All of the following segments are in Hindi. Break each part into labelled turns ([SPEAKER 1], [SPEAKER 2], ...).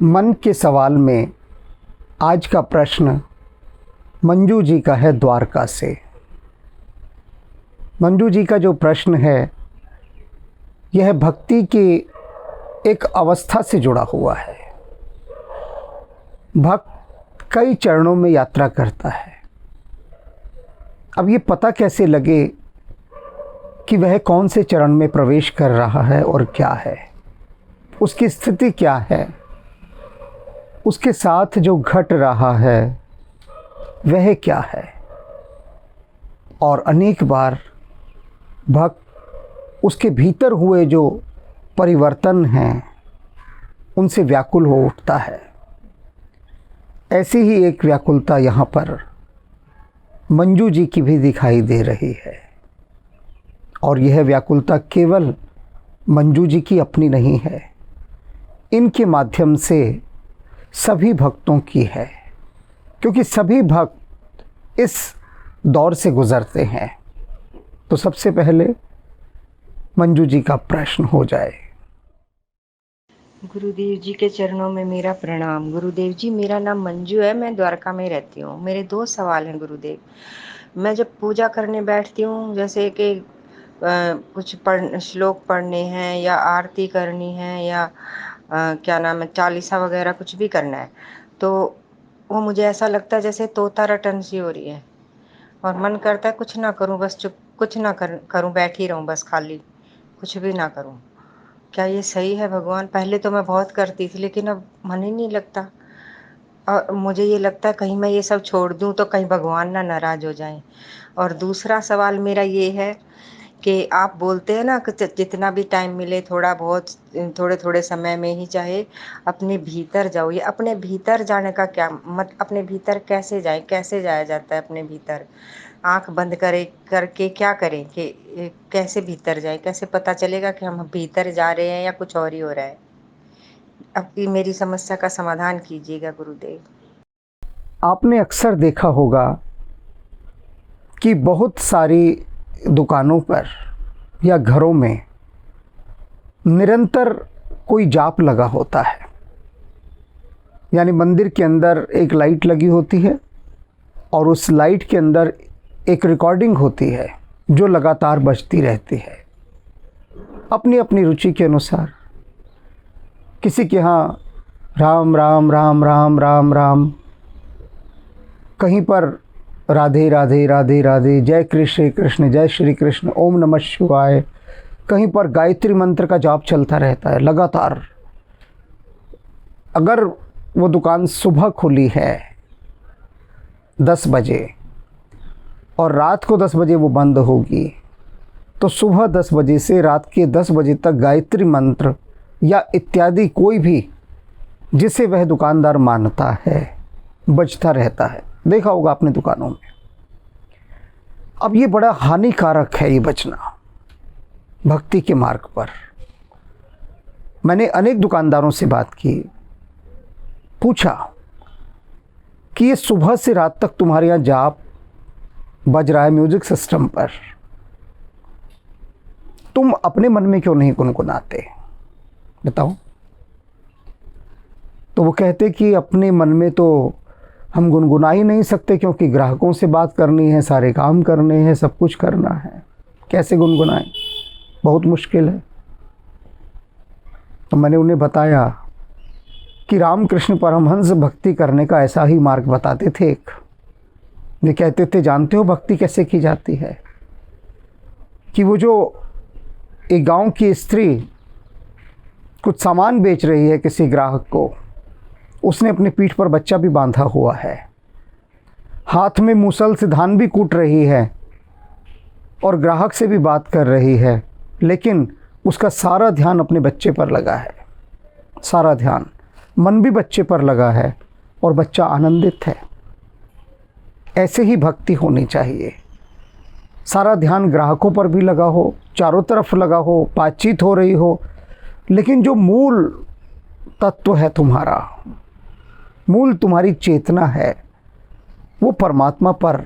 [SPEAKER 1] मन के सवाल में आज का प्रश्न मंजू जी का है द्वारका से। मंजू जी का जो प्रश्न है यह भक्ति की एक अवस्था से जुड़ा हुआ है। भक्त कई चरणों में यात्रा करता है। अब ये पता कैसे लगे कि वह कौन से चरण में प्रवेश कर रहा है और क्या है, उसकी स्थिति क्या है, उसके साथ जो घट रहा है वह क्या है। और अनेक बार भक्त उसके भीतर हुए जो परिवर्तन हैं उनसे व्याकुल हो उठता है। ऐसी ही एक व्याकुलता यहाँ पर मंजू जी की भी दिखाई दे रही है। और यह व्याकुलता केवल मंजू जी की अपनी नहीं है, इनके माध्यम से सभी भक्तों की है, क्योंकि सभी भक्त इस दौर से गुज़रते हैं। तो सबसे पहले मंजू जी का प्रश्न हो जाए।
[SPEAKER 2] गुरुदेव जी के चरणों में मेरा प्रणाम। गुरुदेव जी, मेरा नाम मंजू है, मैं द्वारका में रहती हूँ। मेरे 2 सवाल हैं गुरुदेव। मैं जब पूजा करने बैठती हूँ, जैसे कि कुछ श्लोक पढ़ने हैं या आरती करनी है या क्या नाम है, चालीसा वगैरह कुछ भी करना है, तो वो मुझे ऐसा लगता है जैसे तोता रटन सी हो रही है और मन करता है कुछ ना करूं, बस चुप, कुछ ना करूं, बैठी रहूं, बस खाली कुछ भी ना करूं। क्या ये सही है भगवान? पहले तो मैं बहुत करती थी, लेकिन अब मन ही नहीं लगता। और मुझे ये लगता है कहीं मैं ये सब छोड़ दूं तो कहीं भगवान ना नाराज हो जाएं। और दूसरा सवाल मेरा ये है कि आप बोलते हैं ना कि जितना भी टाइम मिले, थोड़ा बहुत, थोड़े थोड़े समय में ही चाहे अपने भीतर जाओ। ये अपने भीतर जाने का क्या अपने भीतर कैसे जाए, कैसे जाया जाता है अपने भीतर? आंख बंद करके क्या करें कि कैसे भीतर जाए? कैसे पता चलेगा कि हम भीतर जा रहे हैं या कुछ और ही हो रहा है? अब की मेरी समस्या का समाधान कीजिएगा गुरुदेव।
[SPEAKER 1] आपने अक्सर देखा होगा कि बहुत सारी दुकानों पर या घरों में निरंतर कोई जाप लगा होता है। यानी मंदिर के अंदर एक लाइट लगी होती है और उस लाइट के अंदर एक रिकॉर्डिंग होती है जो लगातार बजती रहती है अपनी अपनी रुचि के अनुसार। किसी के यहाँ राम राम राम राम राम राम, कहीं पर राधे राधे राधे राधे, जय कृष्ण कृष्ण, जय श्री कृष्ण, ओम नमः शिवाय। कहीं पर गायत्री मंत्र का जाप चलता रहता है लगातार। अगर वो दुकान सुबह खुली है 10 बजे और रात को 10 बजे वो बंद होगी, तो सुबह 10 बजे से रात के 10 बजे तक गायत्री मंत्र या इत्यादि कोई भी जिसे वह दुकानदार मानता है बजता रहता है। देखा होगा आपने दुकानों में। अब ये बड़ा हानिकारक है, ये बचना भक्ति के मार्ग पर। मैंने अनेक दुकानदारों से बात की, पूछा कि ये सुबह से रात तक तुम्हारे यहाँ जाप बज रहा है म्यूजिक सिस्टम पर, तुम अपने मन में क्यों नहीं गुनगुनाते, बताओ। तो वो कहते कि अपने मन में तो हम गुनगुना ही नहीं सकते, क्योंकि ग्राहकों से बात करनी है, सारे काम करने हैं, सब कुछ करना है, कैसे गुनगुनाएं, बहुत मुश्किल है। तो मैंने उन्हें बताया कि रामकृष्ण परमहंस भक्ति करने का ऐसा ही मार्ग बताते थे। एक ये कहते थे, जानते हो भक्ति कैसे की जाती है? कि वो जो एक गांव की स्त्री कुछ सामान बेच रही है किसी ग्राहक को, उसने अपने पीठ पर बच्चा भी बांधा हुआ है, हाथ में मूसल से धान भी कूट रही है और ग्राहक से भी बात कर रही है, लेकिन उसका सारा ध्यान अपने बच्चे पर लगा है, सारा ध्यान, मन भी बच्चे पर लगा है और बच्चा आनंदित है। ऐसे ही भक्ति होनी चाहिए। सारा ध्यान ग्राहकों पर भी लगा हो, चारों तरफ लगा हो, बातचीत हो रही हो, लेकिन जो मूल तत्व है तुम्हारा, मूल तुम्हारी चेतना है, वो परमात्मा पर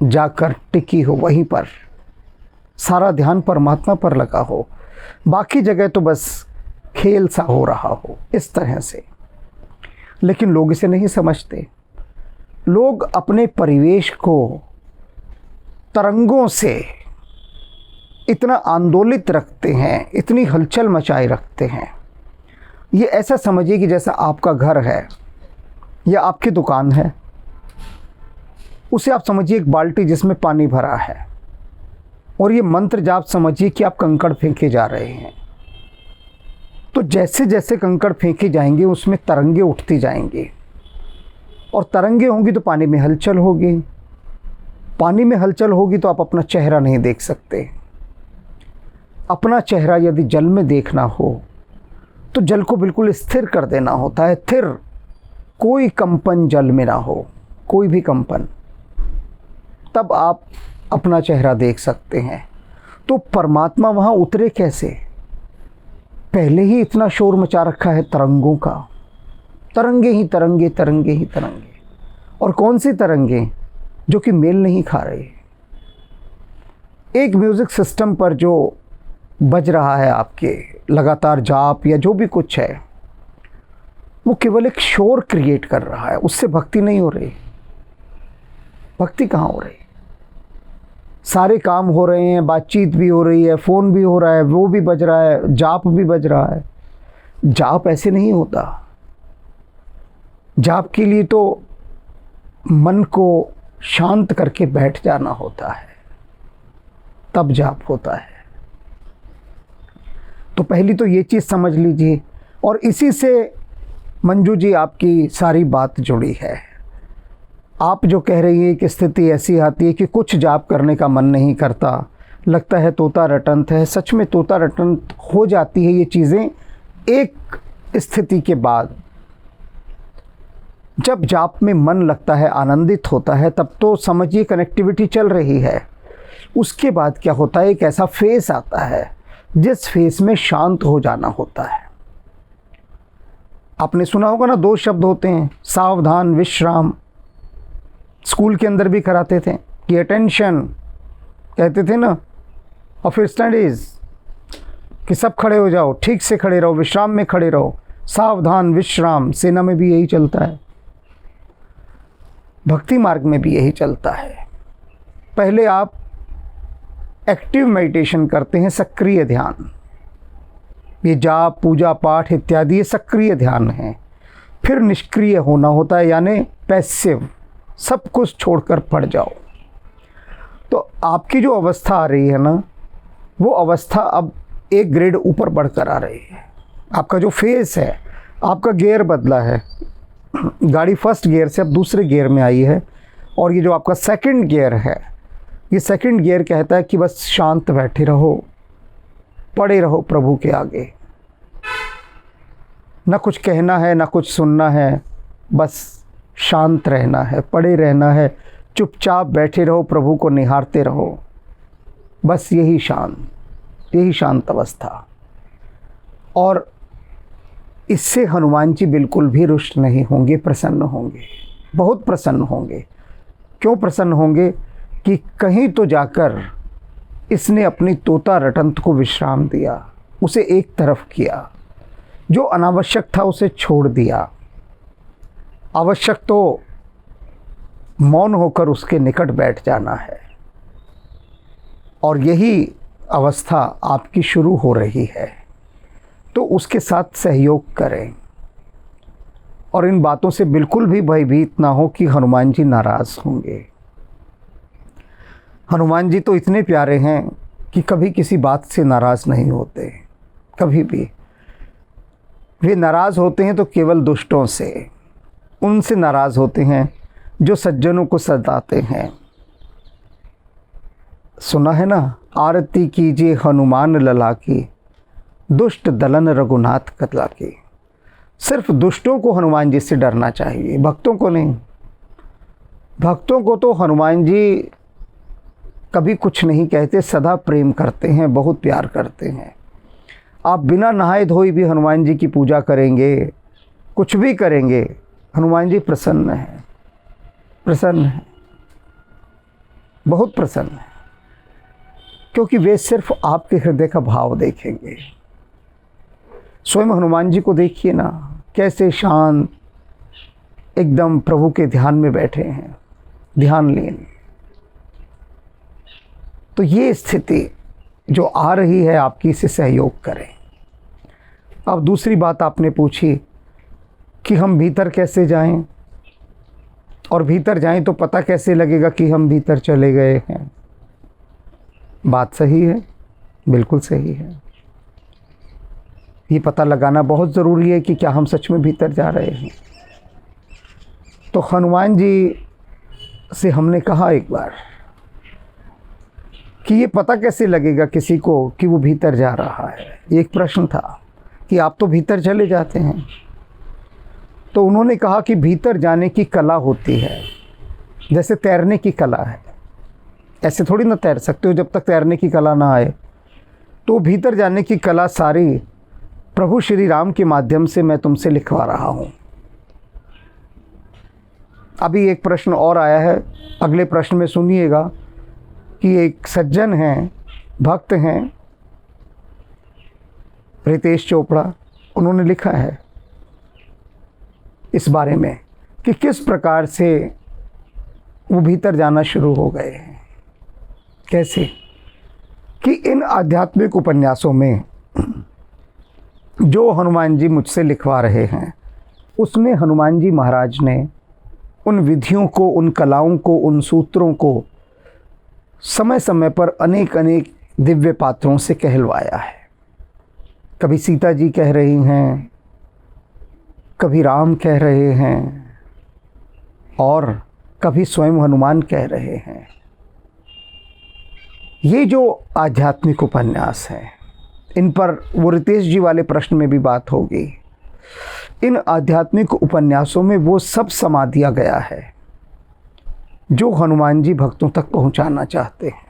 [SPEAKER 1] जाकर टिकी हो, वहीं पर सारा ध्यान परमात्मा पर लगा हो, बाकी जगह तो बस खेल सा हो रहा हो, इस तरह से। लेकिन लोग इसे नहीं समझते। लोग अपने परिवेश को तरंगों से इतना आंदोलित रखते हैं, इतनी हलचल मचाए रखते हैं। ये ऐसा समझिए कि जैसा आपका घर है या आपकी दुकान है, उसे आप समझिए एक बाल्टी जिसमें पानी भरा है, और ये मंत्र जाप समझिए कि आप कंकड़ फेंके जा रहे हैं। तो जैसे जैसे कंकड़ फेंके जाएंगे उसमें तरंगे उठती जाएंगी, और तरंगे होंगी तो पानी में हलचल होगी। पानी में हलचल होगी तो आप अपना चेहरा नहीं देख सकते। अपना चेहरा यदि जल में देखना हो तो जल को बिल्कुल स्थिर कर देना होता है, स्थिर, कोई कंपन जल में ना हो, कोई भी कंपन, तब आप अपना चेहरा देख सकते हैं। तो परमात्मा वहाँ उतरे कैसे? पहले ही इतना शोर मचा रखा है तरंगों का, तरंगे ही तरंगे, तरंगे ही तरंगे। और कौन सी तरंगे? जो कि मेल नहीं खा रहे। एक म्यूज़िक सिस्टम पर जो बज रहा है आपके लगातार जाप या जो भी कुछ है, वो केवल एक शोर क्रिएट कर रहा है, उससे भक्ति नहीं हो रही। भक्ति कहाँ हो रही? सारे काम हो रहे हैं, बातचीत भी हो रही है, फ़ोन भी हो रहा है, वो भी बज रहा है, जाप भी बज रहा है। जाप ऐसे नहीं होता। जाप के लिए तो मन को शांत करके बैठ जाना होता है, तब जाप होता है। तो पहली तो ये चीज़ समझ लीजिए। और इसी से मंजू जी आपकी सारी बात जुड़ी है। आप जो कह रही हैं कि स्थिति ऐसी आती है कि कुछ जाप करने का मन नहीं करता, लगता है तोता रटंत है। सच में तोता रटंत हो जाती है ये चीज़ें एक स्थिति के बाद। जब जाप में मन लगता है, आनंदित होता है, तब तो समझिए कनेक्टिविटी चल रही है। उसके बाद क्या होता है, एक ऐसा फेस आता है जिस फेस में शांत हो जाना होता है। आपने सुना होगा ना, 2 शब्द होते हैं, सावधान, विश्राम। स्कूल के अंदर भी कराते थे कि अटेंशन कहते थे ना, और फिर स्टडीज़ कि सब खड़े हो जाओ, ठीक से खड़े रहो, विश्राम में खड़े रहो, सावधान, विश्राम। सेना में भी यही चलता है, भक्ति मार्ग में भी यही चलता है। पहले आप एक्टिव मेडिटेशन करते हैं, सक्रिय ध्यान। ये जाप, पूजा पाठ इत्यादि ये सक्रिय ध्यान है। फिर निष्क्रिय होना होता है, यानी पैसिव, सब कुछ छोड़कर पड़ जाओ। तो आपकी जो अवस्था आ रही है ना, वो अवस्था अब एक ग्रेड ऊपर बढ़कर आ रही है। आपका जो फेस है, आपका गियर बदला है। गाड़ी फर्स्ट गियर से अब दूसरे गियर में आई है, और ये जो आपका सेकंड गियर है, ये सेकंड गियर कहता है कि बस शांत बैठे रहो, पड़े रहो प्रभु के आगे। ना कुछ कहना है, ना कुछ सुनना है, बस शांत रहना है, पड़े रहना है, चुपचाप बैठे रहो, प्रभु को निहारते रहो। बस यही शांत अवस्था। और इससे हनुमान जी बिल्कुल भी रुष्ट नहीं होंगे, प्रसन्न होंगे, बहुत प्रसन्न होंगे। क्यों प्रसन्न होंगे? कि कहीं तो जाकर इसने अपनी तोता रटंत को विश्राम दिया, उसे एक तरफ किया, जो अनावश्यक था उसे छोड़ दिया। आवश्यक तो मौन होकर उसके निकट बैठ जाना है। और यही अवस्था आपकी शुरू हो रही है, तो उसके साथ सहयोग करें। और इन बातों से बिल्कुल भी भयभीत ना हो कि हनुमान जी नाराज़ होंगे। हनुमान जी तो इतने प्यारे हैं कि कभी किसी बात से नाराज़ नहीं होते, कभी भी। वे नाराज़ होते हैं तो केवल दुष्टों से, उनसे नाराज़ होते हैं जो सज्जनों को सताते हैं। सुना है ना, आरती कीजिए हनुमान लला की, दुष्ट दलन रघुनाथ कतला की। सिर्फ दुष्टों को हनुमान जी से डरना चाहिए, भक्तों को नहीं। भक्तों को तो हनुमान जी कभी कुछ नहीं कहते, सदा प्रेम करते हैं, बहुत प्यार करते हैं। आप बिना नहाए धोए भी हनुमान जी की पूजा करेंगे, कुछ भी करेंगे, हनुमान जी प्रसन्न हैं, प्रसन्न हैं, बहुत प्रसन्न हैं। क्योंकि वे सिर्फ आपके हृदय का भाव देखेंगे। स्वयं हनुमान जी को देखिए ना, कैसे शांत, एकदम प्रभु के ध्यान में बैठे हैं, ध्यान लीन। तो ये स्थिति जो आ रही है आपकी, इसे सहयोग करें। अब दूसरी बात आपने पूछी कि हम भीतर कैसे जाएं, और भीतर जाएं तो पता कैसे लगेगा कि हम भीतर चले गए हैं। बात सही है, बिल्कुल सही है। ये पता लगाना बहुत ज़रूरी है कि क्या हम सच में भीतर जा रहे हैं। तो हनुमान जी से हमने कहा एक बार कि ये पता कैसे लगेगा किसी को कि वो भीतर जा रहा है। एक प्रश्न था कि आप तो भीतर चले जाते हैं। तो उन्होंने कहा कि भीतर जाने की कला होती है, जैसे तैरने की कला है। ऐसे थोड़ी ना तैर सकते हो जब तक तैरने की कला ना आए। तो भीतर जाने की कला सारी प्रभु श्री राम के माध्यम से मैं तुमसे लिखवा रहा हूँ। अभी एक प्रश्न और आया है, अगले प्रश्न में सुनिएगा कि एक सज्जन हैं, भक्त हैं, रितेश चोपड़ा, उन्होंने लिखा है इस बारे में कि किस प्रकार से वो भीतर जाना शुरू हो गए हैं। कैसे कि इन आध्यात्मिक उपन्यासों में जो हनुमान जी मुझसे लिखवा रहे हैं, उसमें हनुमान जी महाराज ने उन विधियों को, उन कलाओं को, उन सूत्रों को समय समय पर अनेक अनेक दिव्य पात्रों से कहलवाया है। कभी सीता जी कह रही हैं, कभी राम कह रहे हैं, और कभी स्वयं हनुमान कह रहे हैं। ये जो आध्यात्मिक उपन्यास हैं, इन पर वो रितेश जी वाले प्रश्न में भी बात होगी। इन आध्यात्मिक उपन्यासों में वो सब समा दिया गया है जो हनुमान जी भक्तों तक पहुंचाना चाहते हैं।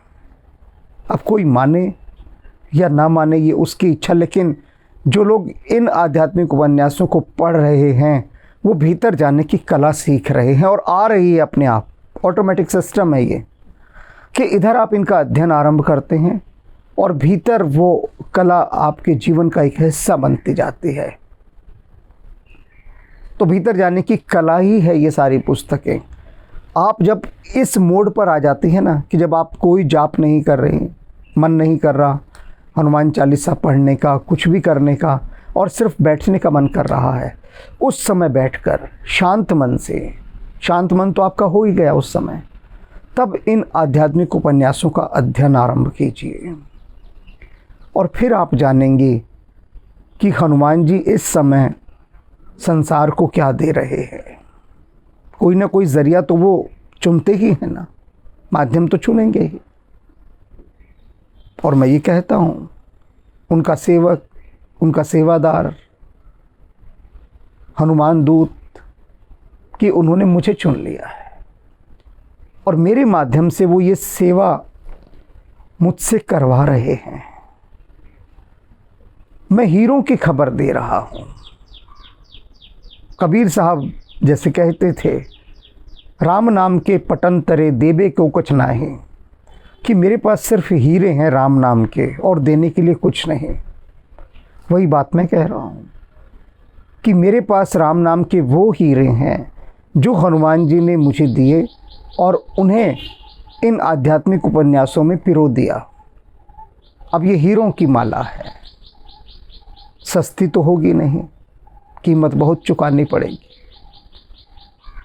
[SPEAKER 1] अब कोई माने या ना माने ये उसकी इच्छा, लेकिन जो लोग इन आध्यात्मिक उपन्यासों को पढ़ रहे हैं वो भीतर जाने की कला सीख रहे हैं, और आ रही है अपने आप। ऑटोमेटिक सिस्टम है ये कि इधर आप इनका अध्ययन आरंभ करते हैं और भीतर वो कला आपके जीवन का एक हिस्सा बनती जाती है। तो भीतर जाने की कला ही है ये सारी पुस्तकें। आप जब इस मोड पर आ जाती हैं ना, कि जब आप कोई जाप नहीं कर रहे, मन नहीं कर रहा हनुमान चालीसा पढ़ने का, कुछ भी करने का, और सिर्फ बैठने का मन कर रहा है, उस समय बैठकर शांत मन से, शांत मन तो आपका हो ही गया उस समय, तब इन आध्यात्मिक उपन्यासों का अध्ययन आरंभ कीजिए। और फिर आप जानेंगे कि हनुमान जी इस समय संसार को क्या दे रहे हैं। कोई ना कोई ज़रिया तो वो चुनते ही हैं ना, माध्यम तो चुनेंगे ही। और मैं ये कहता हूँ, उनका सेवक, उनका सेवादार, हनुमान दूत, कि उन्होंने मुझे चुन लिया है, और मेरे माध्यम से वो ये सेवा मुझसे करवा रहे हैं। मैं हीरों की खबर दे रहा हूँ। कबीर साहब जैसे कहते थे, राम नाम के पटन तरे देवे को कुछ नाही, कि मेरे पास सिर्फ हीरे हैं राम नाम के, और देने के लिए कुछ नहीं। वही बात मैं कह रहा हूँ कि मेरे पास राम नाम के वो हीरे हैं जो हनुमान जी ने मुझे दिए, और उन्हें इन आध्यात्मिक उपन्यासों में पिरो दिया। अब ये हीरों की माला है, सस्ती तो होगी नहीं, कीमत बहुत चुकानी पड़ेगी।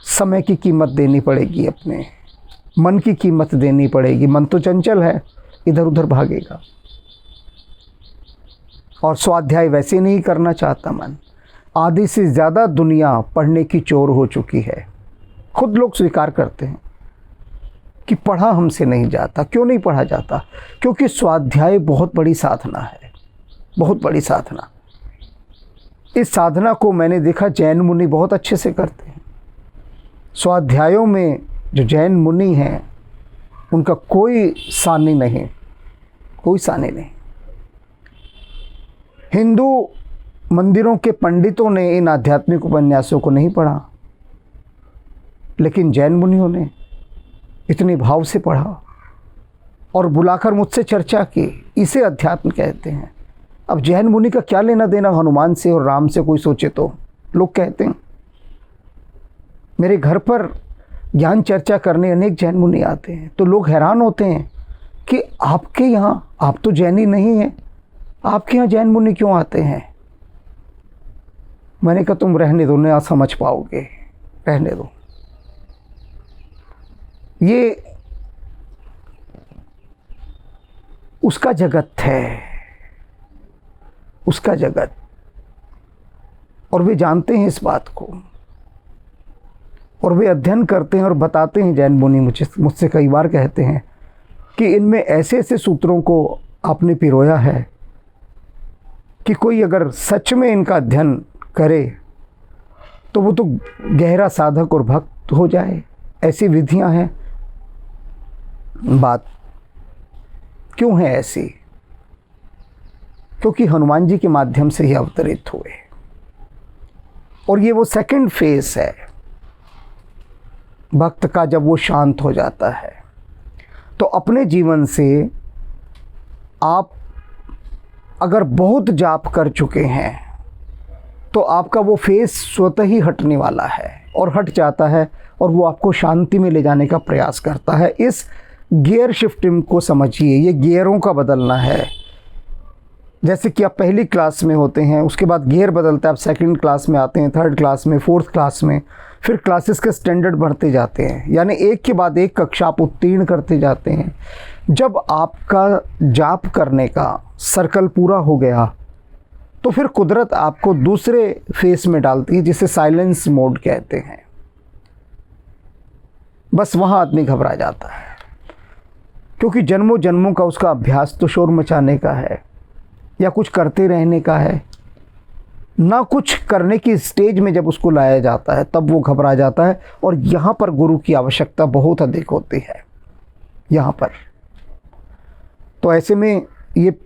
[SPEAKER 1] समय की कीमत देनी पड़ेगी, अपने मन की कीमत देनी पड़ेगी। मन तो चंचल है, इधर उधर भागेगा, और स्वाध्याय वैसे नहीं करना चाहता मन। आधी से ज़्यादा दुनिया पढ़ने की चोर हो चुकी है। खुद लोग स्वीकार करते हैं कि पढ़ा हमसे नहीं जाता। क्यों नहीं पढ़ा जाता? क्योंकि स्वाध्याय बहुत बड़ी साधना है, बहुत बड़ी साधना। इस साधना को मैंने देखा जैन मुनि बहुत अच्छे से करते हैं। स्वाध्यायों में जो जैन मुनि हैं उनका कोई सानी नहीं, कोई सानी नहीं। हिंदू मंदिरों के पंडितों ने इन आध्यात्मिक उपन्यासों को नहीं पढ़ा, लेकिन जैन मुनियों ने इतने भाव से पढ़ा और बुलाकर मुझसे चर्चा की। इसे अध्यात्म कहते हैं। अब जैन मुनि का क्या लेना देना हनुमान से और राम से, कोई सोचे तो। लोग कहते हैं मेरे घर पर ज्ञान चर्चा करने अनेक जैन मुनि आते हैं, तो लोग हैरान होते हैं कि आपके यहाँ, आप तो जैनी नहीं हैं, आपके यहाँ जैन मुनि क्यों आते हैं? मैंने कहा तुम रहने दो, ना समझ पाओगे, रहने दो। ये उसका जगत है, उसका जगत, और वे जानते हैं इस बात को, और वे अध्ययन करते हैं और बताते हैं। जैन मुनि मुझसे कई बार कहते हैं कि इनमें ऐसे ऐसे सूत्रों को आपने पिरोया है कि कोई अगर सच में इनका अध्ययन करे तो वो तो गहरा साधक और भक्त हो जाए। ऐसी विधियां हैं। बात क्यों है ऐसी? क्योंकि हनुमान जी के माध्यम से ही अवतरित हुए, और ये वो सेकंड फेज है भक्त का, जब वो शांत हो जाता है। तो अपने जीवन से आप अगर बहुत जाप कर चुके हैं तो आपका वो फेस स्वतः ही हटने वाला है, और हट जाता है, और वो आपको शांति में ले जाने का प्रयास करता है। इस गियर शिफ्टिंग को समझिए, ये गियरों का बदलना है। जैसे कि आप पहली क्लास में होते हैं, उसके बाद गियर बदलता है, आप सेकंड क्लास में आते हैं, थर्ड क्लास में, फोर्थ क्लास में, फिर क्लासेस के स्टैंडर्ड बढ़ते जाते हैं, यानी एक के बाद एक कक्षा आप उत्तीर्ण करते जाते हैं। जब आपका जाप करने का सर्कल पूरा हो गया तो फिर कुदरत आपको दूसरे फेस में डालती है, जिसे साइलेंस मोड कहते हैं। बस वहाँ आदमी घबरा जाता है, क्योंकि जन्मों जन्मों का उसका अभ्यास तो शोर मचाने का है या कुछ करते रहने का है। ना कुछ करने की स्टेज में जब उसको लाया जाता है तब वो घबरा जाता है, और यहाँ पर गुरु की आवश्यकता बहुत अधिक होती है यहाँ पर। तो ऐसे में ये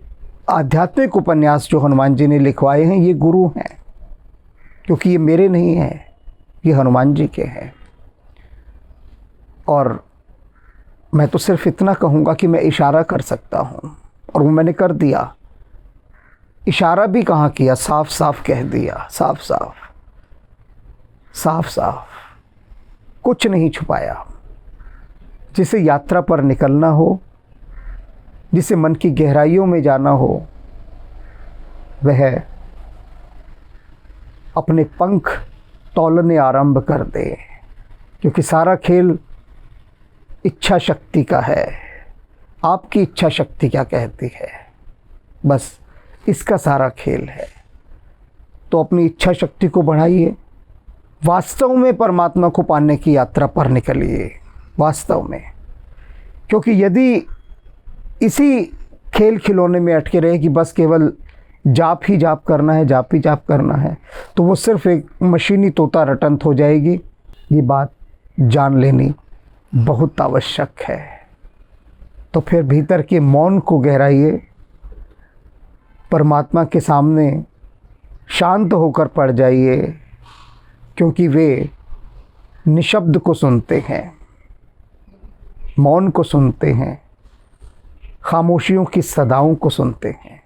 [SPEAKER 1] आध्यात्मिक उपन्यास जो हनुमान जी ने लिखवाए हैं, ये गुरु हैं, क्योंकि ये मेरे नहीं हैं, ये हनुमान जी के हैं। और मैं तो सिर्फ इतना कहूँगा कि मैं इशारा कर सकता हूँ, और वो मैंने कर दिया। इशारा भी कहाँ किया, साफ साफ कह दिया, साफ साफ, साफ साफ, कुछ नहीं छुपाया। जिसे यात्रा पर निकलना हो, जिसे मन की गहराइयों में जाना हो, वह अपने पंख तौलने आरंभ कर दे, क्योंकि सारा खेल इच्छा शक्ति का है। आपकी इच्छा शक्ति क्या कहती है, बस इसका सारा खेल है। तो अपनी इच्छा शक्ति को बढ़ाइए, वास्तव में परमात्मा को पाने की यात्रा पर निकलिए, वास्तव में। क्योंकि यदि इसी खेल खिलौने में अटके रहे कि बस केवल जाप ही जाप करना है, जाप ही जाप करना है, तो वो सिर्फ एक मशीनी तोता रटंत हो जाएगी। ये बात जान लेनी बहुत आवश्यक है। तो फिर भीतर के मौन को गहराइए, परमात्मा के सामने शांत होकर पड़ जाइए, क्योंकि वे निशब्द को सुनते हैं, मौन को सुनते हैं, खामोशियों की सदाओं को सुनते हैं।